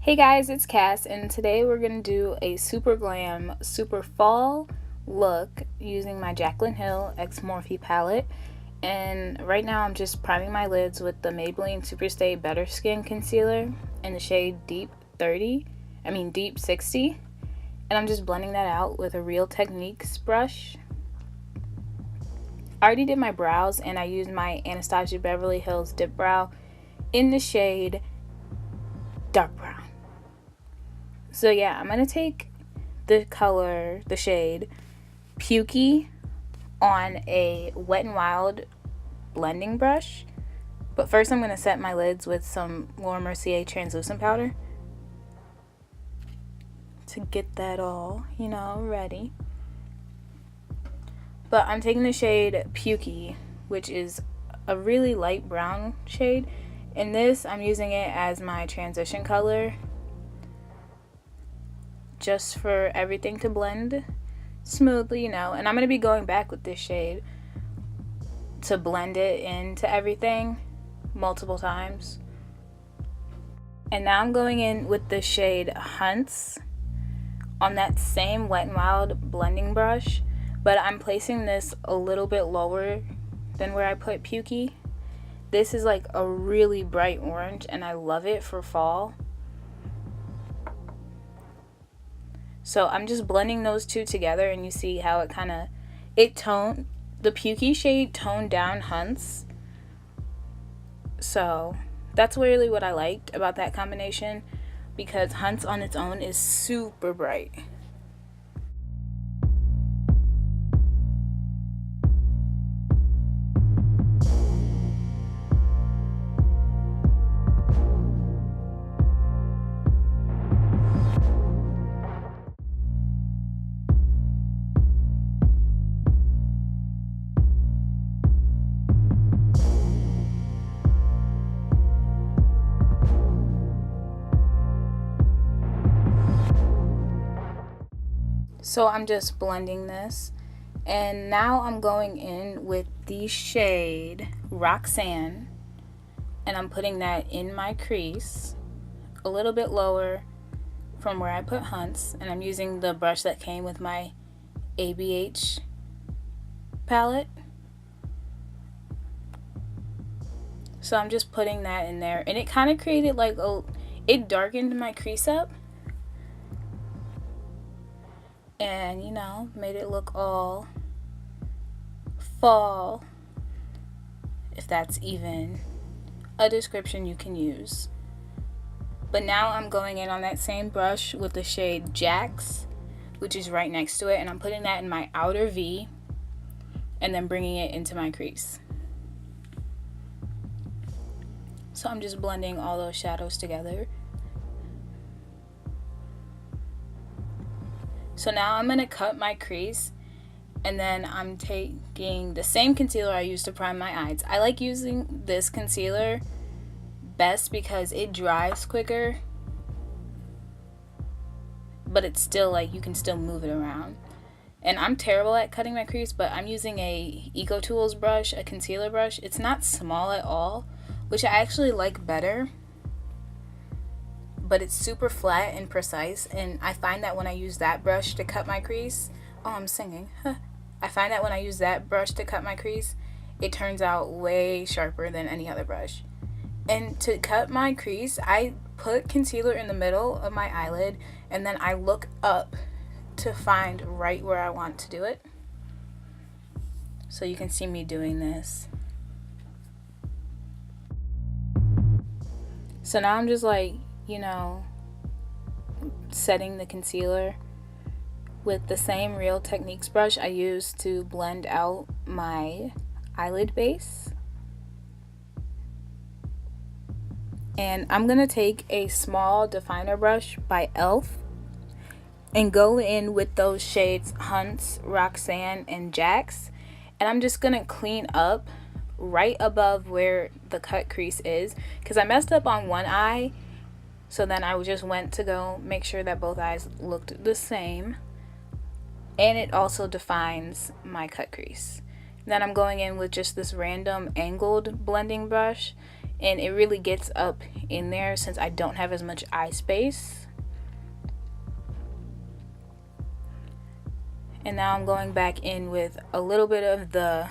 Hey guys, it's Cass, and today we're going to do a super glam, super fall look using my JACLYN Hill X Morphe palette. And right now I'm just priming my lids with the Maybelline Superstay Better Skin Concealer in the shade Deep 60. And I'm just blending that out with a Real Techniques brush. I already did my brows, and I used my Anastasia Beverly Hills Dip Brow in the shade Dark Brown. So yeah, I'm going to take the shade Pukey on a Wet n Wild blending brush. But first I'm going to set my lids with some Laura Mercier translucent powder to get that all, ready. But I'm taking the shade Pukey, which is a really light brown shade. In this, I'm using it as my transition color, just for everything to blend smoothly, and I'm going to be going back with this shade to blend it into everything multiple times. And now I'm going in with the shade Hunts on that same Wet n Wild blending brush, but I'm placing this a little bit lower than where I put Pukey. This is like a really bright orange, and I love it for fall. So I'm just blending those two together, and you see how the Pukey shade toned down Hunts. So that's really what I liked about that combination, because Hunts on its own is super bright. So I'm just blending this, and now I'm going in with the shade Roxanne, and I'm putting that in my crease a little bit lower from where I put Hunts, and I'm using the brush that came with my ABH palette. So I'm just putting that in there, and it kind of created it darkened my crease up, and made it look all fall, if that's even a description you can use. But now I'm going in on that same brush with the shade Jax, which is right next to it, and I'm putting that in my outer V and then bringing it into my crease. So I'm just blending all those shadows together. So now I'm going to cut my crease, and then I'm taking the same concealer I used to prime my eyes. I like using this concealer best because it dries quicker, but it's still you can still move it around. And I'm terrible at cutting my crease, but I'm using a Eco Tools brush, a concealer brush. It's not small at all, which I actually like better, but it's super flat and precise, and I find that when I use that brush to cut my crease, I find that when I use that brush to cut my crease, it turns out way sharper than any other brush. And to cut my crease, I put concealer in the middle of my eyelid, and then I look up to find right where I want to do it. So you can see me doing this. So now I'm just setting the concealer with the same Real Techniques brush I used to blend out my eyelid base. And I'm going to take a small definer brush by e.l.f. and go in with those shades Hunts, Roxanne, and Jax. And I'm just going to clean up right above where the cut crease is, because I messed up on one eye. So then I just went to go make sure that both eyes looked the same, and it also defines my cut crease. Then I'm going in with just this random angled blending brush, and it really gets up in there since I don't have as much eye space. And now I'm going back in with a little bit of the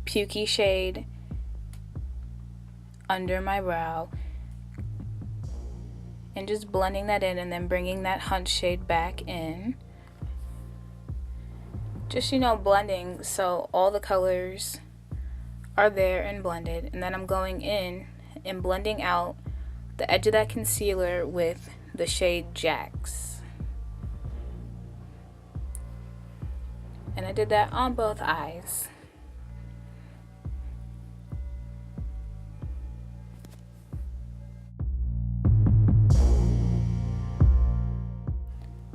pukey shade under my brow and just blending that in, and then bringing that hunch shade back in. Just, you know, blending so all the colors are there and blended. And then I'm going in and blending out the edge of that concealer with the shade Jax. And I did that on both eyes.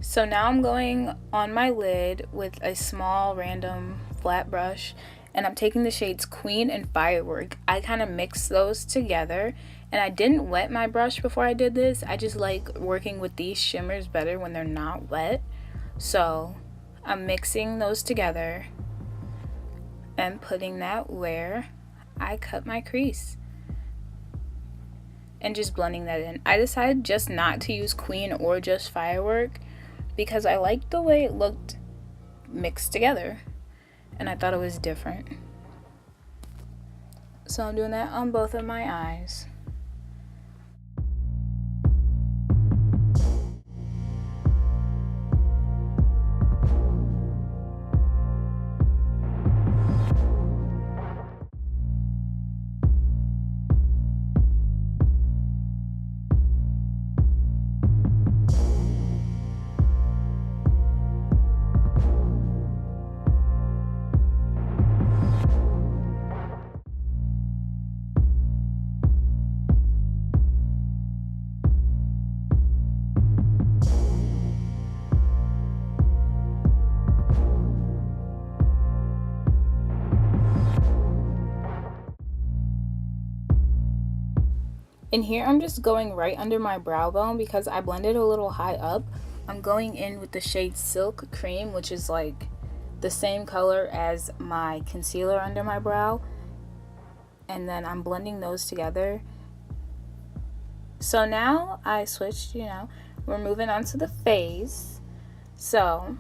So now I'm going on my lid with a small random flat brush, and I'm taking the shades Queen and Firework. I kind of mixed those together, and I didn't wet my brush before I did this. I just like working with these shimmers better when they're not wet. So I'm mixing those together and putting that where I cut my crease and just blending that in. I decided just not to use Queen or just Firework because I liked the way it looked mixed together and I thought it was different. So I'm doing that on both of my eyes. And here I'm just going right under my brow bone because I blended a little high up. I'm going in with the shade Silk Cream, which is like the same color as my concealer under my brow. And then I'm blending those together. So now I switched, you know, we're moving on to the face. So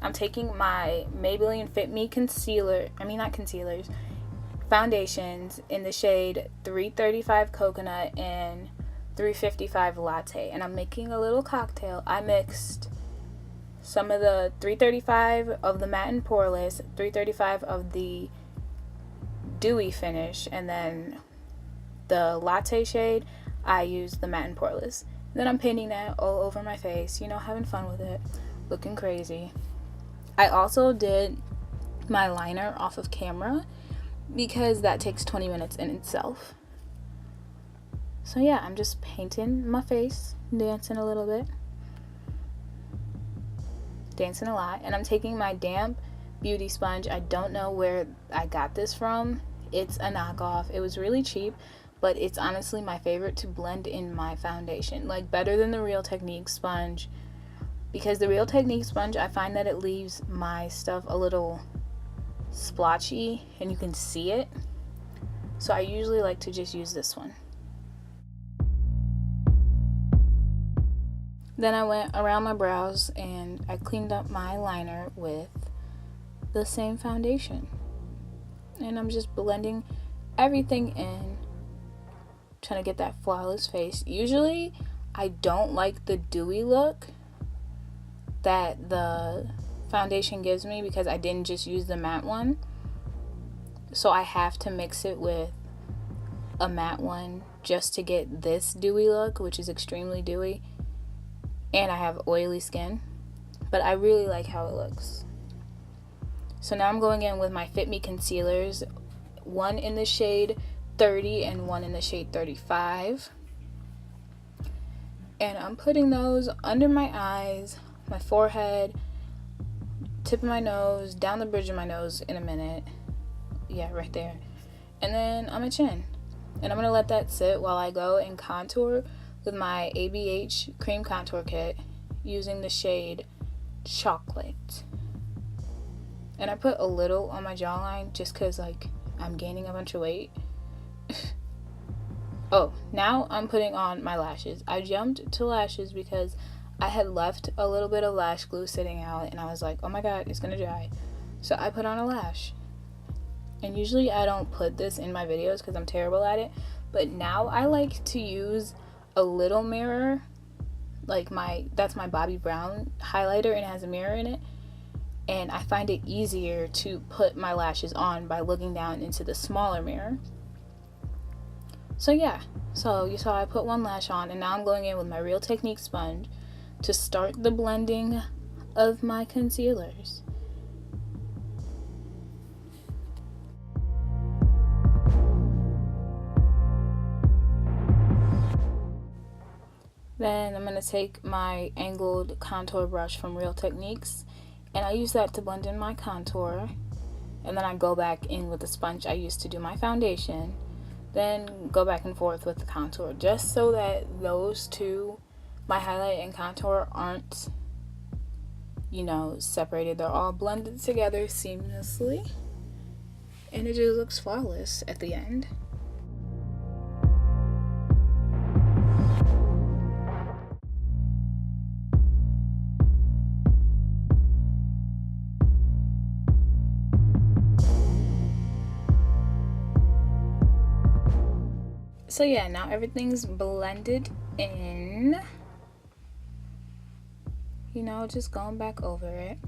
I'm taking my Maybelline Fit Me foundations in the shade 335 Coconut and 355 Latte, and I'm making a little cocktail. I mixed some of the 335 of the matte and poreless, 335 of the dewy finish, and then the latte shade I used the matte and poreless. Then I'm painting that all over my face, you know, having fun with it, looking crazy. I also did my liner off of camera because that takes 20 minutes in itself. So yeah, I'm just painting my face, dancing a little bit, dancing a lot, and I'm taking my damp beauty sponge. I don't know where I got this from. It's a knockoff. It was really cheap, but it's honestly my favorite to blend in my foundation, like better than the Real Technique sponge, because the Real Technique sponge, I find that it leaves my stuff a little splotchy and you can see it. So I usually like to just use this one. Then I went around my brows and I cleaned up my liner with the same foundation. And I'm just blending everything in, trying to get that flawless face. Usually I don't like the dewy look that the foundation gives me because I didn't just use the matte one. So I have to mix it with a matte one just to get this dewy look, which is extremely dewy. And I have oily skin, but I really like how it looks. So now I'm going in with my Fit Me concealers, one in the shade 30 and one in the shade 35. And I'm putting those under my eyes, my forehead, tip of my nose, down the bridge of my nose in a minute. Yeah, right there. And then on my chin. And I'm going to let that sit while I go and contour with my ABH cream contour kit using the shade Chocolate. And I put a little on my jawline just because like I'm gaining a bunch of weight. Oh, now I'm putting on my lashes. I jumped to lashes because I had left a little bit of lash glue sitting out and I was like, oh my god, it's gonna dry. So I put on a lash. And usually I don't put this in my videos because I'm terrible at it, but now I like to use a little mirror, like that's my Bobbi Brown highlighter and it has a mirror in it, and I find it easier to put my lashes on by looking down into the smaller mirror. So yeah, so you saw I put one lash on, and now I'm going in with my Real Technique sponge to start the blending of my concealers. Then I'm going to take my angled contour brush from Real Techniques, and I use that to blend in my contour. And then I go back in with the sponge I used to do my foundation. Then go back and forth with the contour, just so that those two, my highlight and contour, aren't, you know, separated. They're all blended together seamlessly, and it just looks flawless at the end. So yeah, now everything's blended in, you know, just going back over it.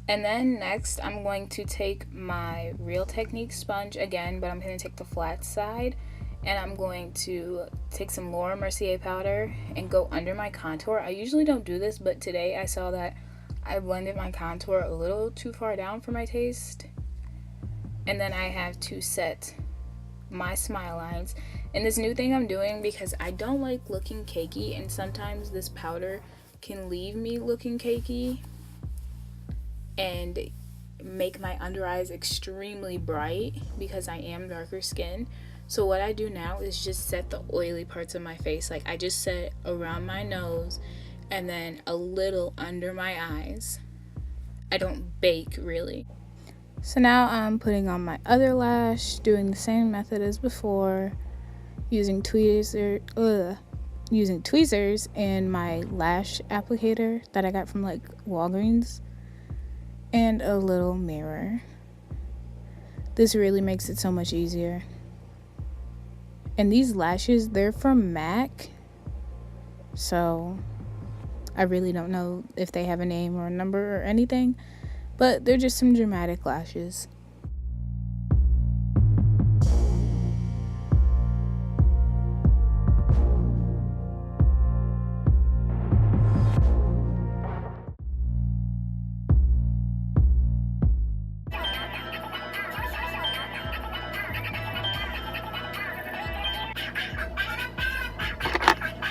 And then next I'm going to take my Real Technique sponge again, but I'm going to take the flat side, and I'm going to take some Laura Mercier powder and go under my contour. I usually don't do this, but today I saw that I blended my contour a little too far down for my taste. And then I have to set my smile lines. And this new thing I'm doing, because I don't like looking cakey, and sometimes this powder can leave me looking cakey and make my under eyes extremely bright because I am darker skinned. So what I do now is just set the oily parts of my face. Like I just set around my nose and then a little under my eyes. I don't bake really. So now I'm putting on my other lash, doing the same method as before, using tweezers and my lash applicator that I got from like Walgreens, and a little mirror. This really makes it so much easier. And these lashes, they're from MAC, so I really don't know if they have a name or a number or anything, but they're just some dramatic lashes.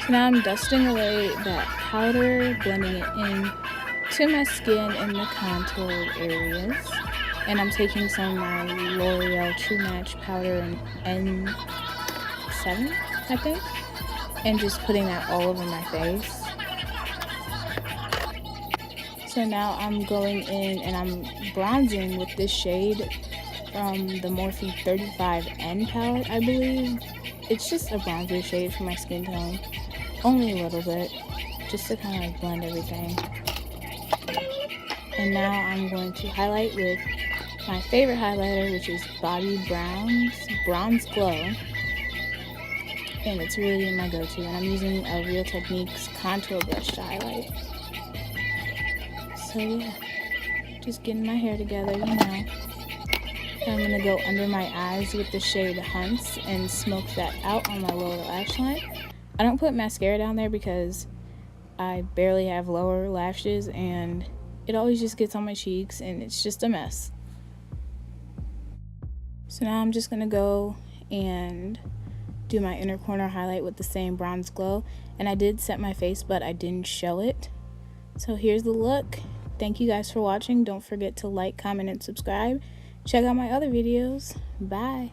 So now I'm dusting away that powder, blending it in to my skin in the contoured areas. And I'm taking some of my L'Oreal True Match powder in N7, I think, and just putting that all over my face. So now I'm going in and I'm bronzing with this shade from the Morphe 35N palette, I believe. It's just a bronzer shade for my skin tone. Only a little bit, just to kind of like blend everything. And now I'm going to highlight with my favorite highlighter, which is Bobbi Brown's Bronze Glow. And it's really my go-to. And I'm using a Real Techniques contour brush to highlight. So yeah, just getting my hair together, you know. I'm going to go under my eyes with the shade Hunts and smoke that out on my lower lash line. I don't put mascara down there because I barely have lower lashes and it always just gets on my cheeks and it's just a mess. So now I'm just going to go and do my inner corner highlight with the same Bronze Glow. And I did set my face, but I didn't show it. So here's the look. Thank you guys for watching. Don't forget to like, comment, and subscribe. Check out my other videos. Bye.